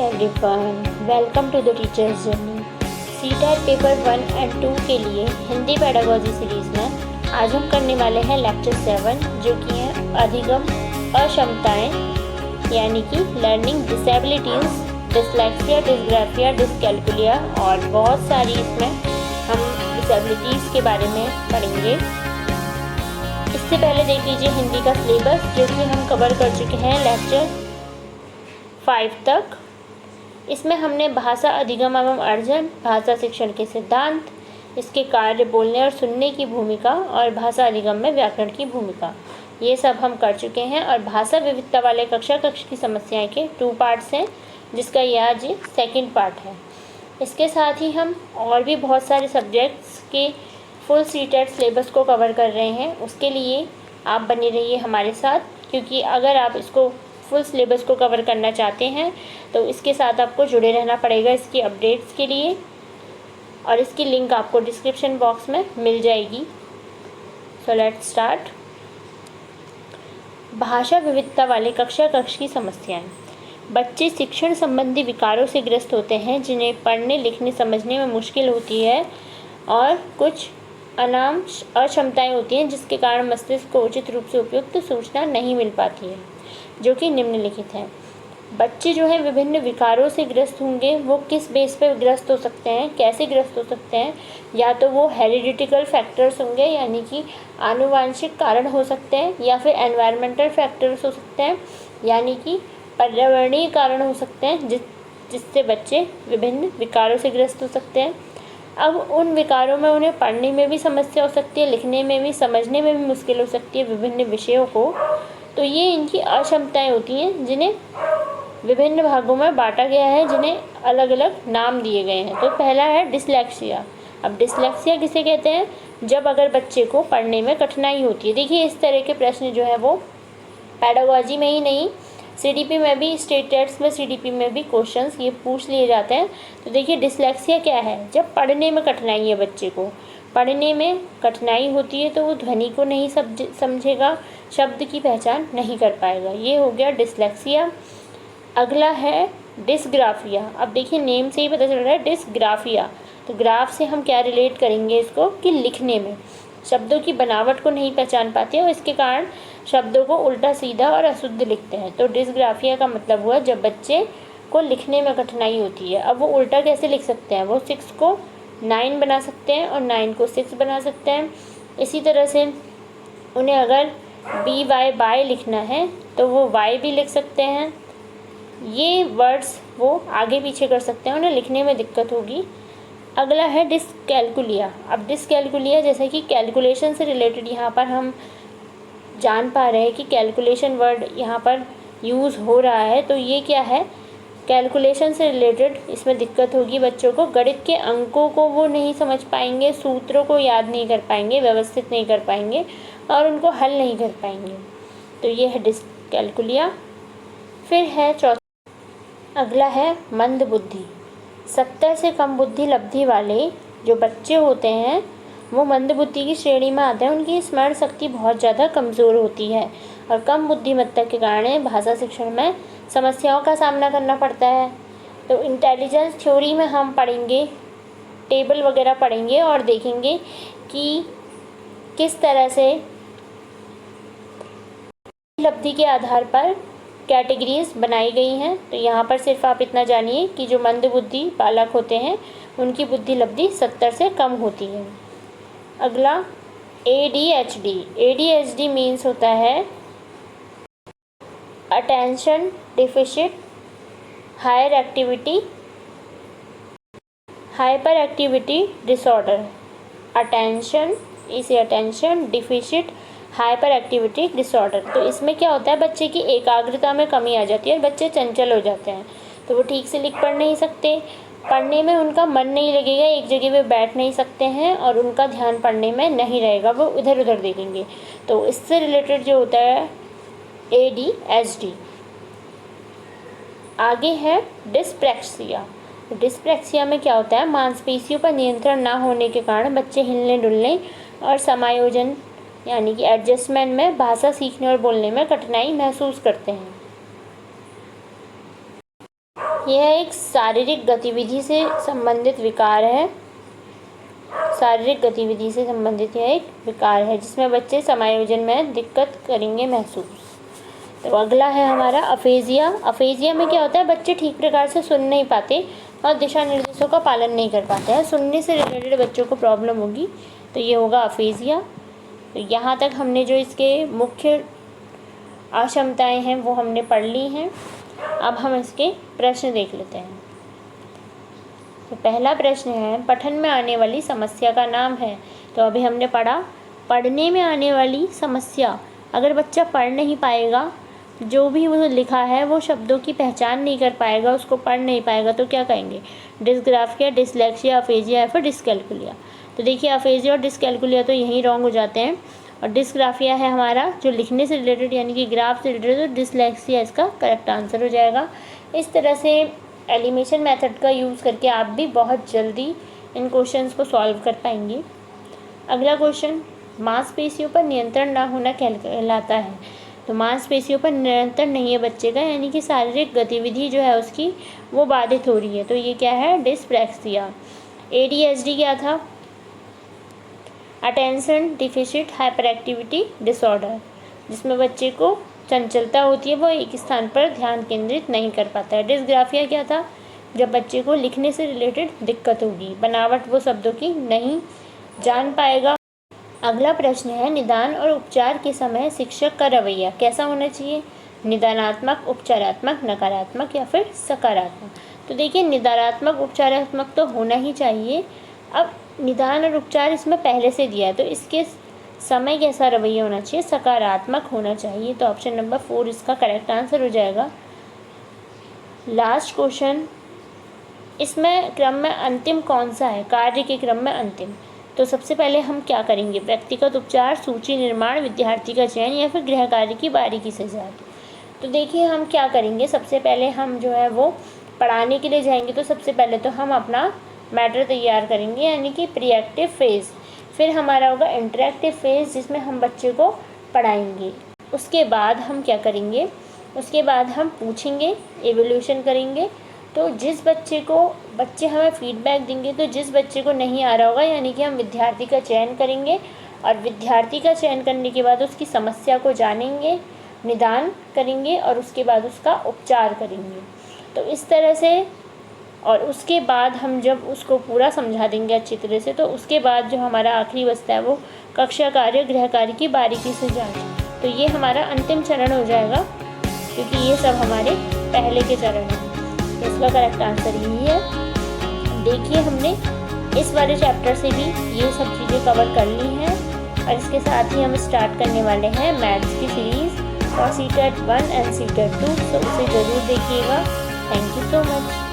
Everyone, welcome to the teachers journey. CTET paper 1 and 2 के लिए Hindi pedagogy series में आज हम करने वाले हैं लेक्चर 7, जो कि है अधिगम अक्षमताएं, यानी कि लर्निंग डिसेबिलिटीज़, डिसलेक्सिया, डिसग्राफिया, डिसकैल्कुलिया और बहुत सारी इसमें हम डिसेबिलिटीज़ के बारे में पढ़ेंगे। इससे पहले देख लीजिए हिंदी का सिलेबस, जो कि हम कवर कर चुके हैं लेक्चर 5 तक। इसमें हमने भाषा अधिगम एवं अर्जन, भाषा शिक्षण के सिद्धांत, इसके कार्य, बोलने और सुनने की भूमिका और भाषा अधिगम में व्याकरण की भूमिका, ये सब हम कर चुके हैं। और भाषा विविधता वाले कक्ष की समस्याएं के 2 पार्ट्स हैं, जिसका यह आज 2nd पार्ट है। इसके साथ ही हम और भी बहुत सारे सब्जेक्ट्स के फुल सीटेट सिलेबस को कवर कर रहे हैं। उसके लिए आप बने रहिए हमारे साथ, क्योंकि अगर आप इसको फुल सिलेबस को कवर करना चाहते हैं तो इसके साथ आपको जुड़े रहना पड़ेगा इसकी अपडेट्स के लिए, और इसकी लिंक आपको डिस्क्रिप्शन बॉक्स में मिल जाएगी। So let's start. भाषा विविधता वाले कक्ष की समस्याएं। बच्चे शिक्षण संबंधी विकारों से ग्रस्त होते हैं, जिन्हें पढ़ने, लिखने, समझने में मुश्किल होती है, और कुछ अक्षमताएं होती हैं जिसके कारण मस्तिष्क को उचित रूप से उपयुक्त सूचना नहीं मिल पाती है, जो कि निम्नलिखित हैं। बच्चे जो हैं विभिन्न विकारों से ग्रस्त होंगे। वो किस बेस पे ग्रस्त हो सकते हैं, कैसे ग्रस्त हो सकते हैं? या तो वो हेरिडिटिकल फैक्टर्स होंगे, यानी कि आनुवांशिक कारण हो सकते हैं, या फिर एनवायरमेंटल फैक्टर्स हो सकते हैं, यानी कि पर्यावरणीय कारण हो सकते हैं, जिससे बच्चे विभिन्न विकारों से ग्रस्त हो सकते हैं। अब उन विकारों में उन्हें पढ़ने में भी समस्या हो सकती है, लिखने में भी, समझने में भी मुश्किल हो सकती है विभिन्न विषयों को। तो ये इनकी अक्षमताएं होती हैं, जिन्हें विभिन्न भागों में बांटा गया है, जिन्हें अलग अलग नाम दिए गए हैं। तो पहला है डिसलेक्सिया। अब डिसलेक्सिया किसे कहते हैं? जब अगर बच्चे को पढ़ने में कठिनाई होती है। देखिए, इस तरह के प्रश्न जो है वो पेडागोजी में ही नहीं, सीडीपी में भी, स्टेट टेट्स में, सीडीपी में भी क्वेश्चंस ये पूछ लिए जाते हैं। तो देखिए, डिसलेक्सिया क्या है? जब पढ़ने में कठिनाई है, बच्चे को पढ़ने में कठिनाई होती है, तो वो ध्वनि को नहीं समझेगा, शब्द की पहचान नहीं कर पाएगा। ये हो गया डिसलेक्सिया। अगला है डिसग्राफिया। अब देखिए, नेम से ही पता चल रहा है डिसग्राफिया। तो ग्राफ से हम क्या रिलेट करेंगे इसको, कि लिखने में शब्दों की बनावट को नहीं पहचान पाते और इसके कारण शब्दों को उल्टा सीधा और अशुद्ध लिखते हैं। तो डिसग्राफिया का मतलब हुआ जब बच्चे को लिखने में कठिनाई होती है। अब वो उल्टा कैसे लिख सकते हैं? वो 6 को 9 बना सकते हैं और 9 को 6 बना सकते हैं। इसी तरह से उन्हें अगर BY बाय लिखना है तो वो Y भी लिख सकते हैं। ये वर्ड्स वो आगे पीछे कर सकते हैं, उन्हें लिखने में दिक्कत होगी। अगला है डिसकैल्कुलिया। अब डिसकैल्कुलिया जैसे कि कैलकुलेशन से रिलेटेड यहाँ पर हम जान पा रहे हैं कि कैलकुलेशन वर्ड यहाँ पर यूज़ हो रहा है। तो ये क्या है? कैलकुलेशन से रिलेटेड इसमें दिक्कत होगी बच्चों को। गणित के अंकों को वो नहीं समझ पाएंगे, सूत्रों को याद नहीं कर पाएंगे, व्यवस्थित नहीं कर पाएंगे और उनको हल नहीं कर पाएंगे। तो ये है डिसकैल्कुलिया। फिर है अगला है मंद बुद्धि। 70 से कम बुद्धि लब्धि वाले जो बच्चे होते हैं वो मंद बुद्धि की श्रेणी में आते हैं। उनकी स्मरण शक्ति बहुत ज़्यादा कमज़ोर होती है और कम बुद्धिमत्ता के कारण भाषा शिक्षण में समस्याओं का सामना करना पड़ता है। तो इंटेलिजेंस थ्योरी में हम पढ़ेंगे, टेबल वगैरह पढ़ेंगे और देखेंगे कि किस तरह से उपलब्धि के आधार पर कैटेगरीज बनाई गई हैं। तो यहाँ पर सिर्फ आप इतना जानिए कि जो मंद बुद्धि बालक होते हैं उनकी बुद्धि लब्धि 70 से कम होती है। अगला ADHD। ADHD मीन्स होता है attention deficit higher activity hyper activity disorder. Attention deficit hyper activity disorder. तो इसमें क्या होता है? बच्चे की एकाग्रता में कमी आ जाती है और बच्चे चंचल हो जाते हैं। तो वो ठीक से लिख पढ़ नहीं सकते, पढ़ने में उनका मन नहीं लगेगा, एक जगह पे बैठ नहीं सकते हैं और उनका ध्यान पढ़ने में नहीं रहेगा, वो इधर उधर देखेंगे। तो इससे रिलेटेड जो होता है ADHD। आगे है डिस्प्रैक्सिया। डिस्प्रैक्सिया में क्या होता है? मांसपेशियों पर नियंत्रण ना होने के कारण बच्चे हिलने डुलने और समायोजन यानी कि एडजस्टमेंट में भाषा सीखने और बोलने में कठिनाई महसूस करते हैं। यह एक शारीरिक गतिविधि से संबंधित विकार है। शारीरिक गतिविधि से संबंधित यह एक विकार है जिसमें बच्चे समायोजन में दिक्कत करेंगे महसूस। तो अगला है हमारा अफेजिया। अफेजिया में क्या होता है, बच्चे ठीक प्रकार से सुन नहीं पाते और दिशा निर्देशों का पालन नहीं कर पाते हैं। सुनने से रिलेटेड बच्चों को प्रॉब्लम होगी, तो ये होगा अफेजिया। तो यहाँ तक हमने जो इसके मुख्य अक्षमताएं हैं वो हमने पढ़ ली हैं। अब हम इसके प्रश्न देख लेते हैं। तो पहला प्रश्न है, पठन में आने वाली समस्या का नाम है। तो अभी हमने पढ़ा, पढ़ने में आने वाली समस्या। अगर बच्चा पढ़ नहीं पाएगा, जो भी वो लिखा है वो शब्दों की पहचान नहीं कर पाएगा, उसको पढ़ नहीं पाएगा, तो क्या कहेंगे, डिस्ग्राफिया, डिसलेक्सिया, अफेजिया या फिर डिसकैल्कुलिया। तो देखिए अफेजिया और डिसकैल्कुलिया तो यहीं रॉन्ग हो जाते हैं, और डिस्ग्राफिया है हमारा जो लिखने से रिलेटेड यानी कि ग्राफ से रिलेटेड, तो डिसलेक्सिया इसका करेक्ट आंसर हो जाएगा। इस तरह से एलिमिनेशन मेथड का यूज़ करके आप भी बहुत जल्दी इन क्वेश्चंस को सॉल्व कर पाएंगे। अगला क्वेश्चन, मांसपेशियों पर नियंत्रण ना होना कहलाता है। तो मांसपेशियों पर नियंत्रण नहीं है बच्चे का, यानी कि शारीरिक गतिविधि जो है उसकी वो बाधित हो रही है, तो ये क्या है, डिस्प्रैक्सिया। ADHD क्या था, attention deficit hyper activity disorder, जिसमें बच्चे को चंचलता होती है, वो एक स्थान पर ध्यान केंद्रित नहीं कर पाता है। डिस्ग्राफिया क्या था, जब बच्चे को लिखने से रिलेटेड दिक्कत होगी, बनावट वो शब्दों की नहीं जान पाएगा। अगला प्रश्न है, निदान और उपचार के समय शिक्षक का रवैया कैसा होना चाहिए, निदानात्मक, उपचारात्मक, नकारात्मक या फिर सकारात्मक। तो देखिए निदानात्मक उपचारात्मक तो होना ही चाहिए। अब निदान और उपचार इसमें पहले से दिया है, तो इसके समय कैसा रवैया होना चाहिए, सकारात्मक होना चाहिए। तो ऑप्शन नंबर 4 इसका करेक्ट आंसर हो जाएगा। लास्ट क्वेश्चन, इसमें क्रम में अंतिम कौन सा है, कार्य के क्रम में अंतिम। तो सबसे पहले हम क्या करेंगे, व्यक्तिगत उपचार, सूची निर्माण, विद्यार्थी का चयन या फिर गृह कार्य की बारीकी से जांच। तो देखिए हम क्या करेंगे, सबसे पहले हम जो है वो पढ़ाने के लिए जाएंगे, तो सबसे पहले तो हम अपना मैटर तैयार करेंगे यानी कि प्रीएक्टिव फेज़। फिर हमारा होगा इंटरेक्टिव फेज़ जिसमें हम बच्चे को पढ़ाएंगे। उसके बाद हम क्या करेंगे, उसके बाद हम पूछेंगे, एवोल्यूशन करेंगे। तो बच्चे हमें फीडबैक देंगे, तो जिस बच्चे को नहीं आ रहा होगा यानी कि हम विद्यार्थी का चयन करेंगे, और विद्यार्थी का चयन करने के बाद उसकी समस्या को जानेंगे, निदान करेंगे और उसके बाद उसका उपचार करेंगे। तो इस तरह से, और उसके बाद हम जब उसको पूरा समझा देंगे अच्छी तरह से, तो उसके बाद जो हमारा आखिरी बचता है वो कक्षा कार्य, गृह कार्य की बारीकी से जांच। तो ये हमारा अंतिम चरण हो जाएगा, क्योंकि ये सब हमारे पहले के चरण हैं। इसका करेक्ट आंसर यही है। देखिए हमने इस वाले चैप्टर से भी ये सब चीज़ें कवर कर ली हैं, और इसके साथ ही हम स्टार्ट करने वाले हैं मैथ्स की सीरीज़ और CTET 1 एंड CTET 2, तो उसे ज़रूर देखिएगा। Thank you so much.